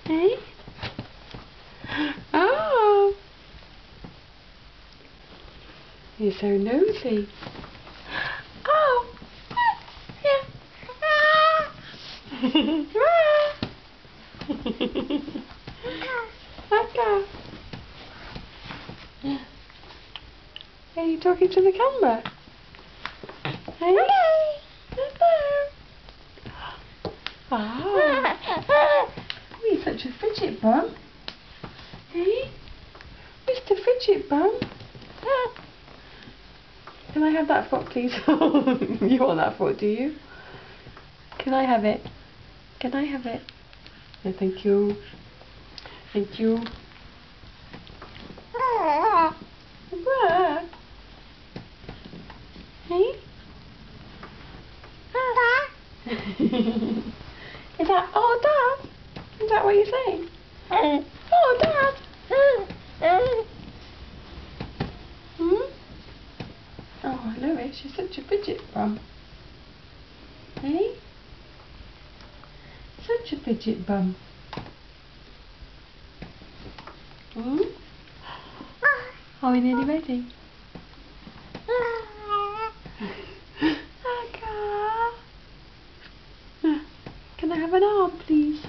Hey? Oh! You're so nosy. Oh! Yeah. Okay. Are you talking to the camera? Hey? Hello. Oh. You're such a fidget bum. Hey? Mr. Fidget Bum. Can I have that foot, please? You want that foot, do you? Can I have it? Can I have it? No, thank you. Thank you. What? Hey? Is that, oh, Dad? Is that what you're saying? Oh, Dad! Hmm? Oh, Lewis, you're such a fidget bum. Hey? Such a fidget bum. Hmm? Are we nearly ready? Can I have an arm, please?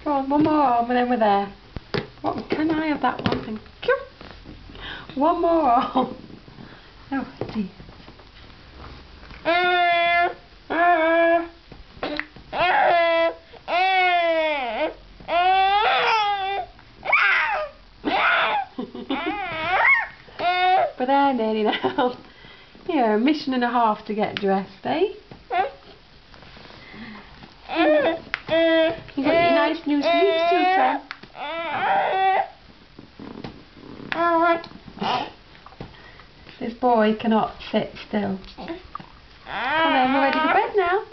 Go on, one more arm and then we're there. What, can I have that one? Thank you. One more arm. Oh, dear. But there nearly now. Yeah, a mission and a half to get dressed, eh? You got your nice new swimsuit on. This boy cannot sit still. Come on, we're ready for bed now.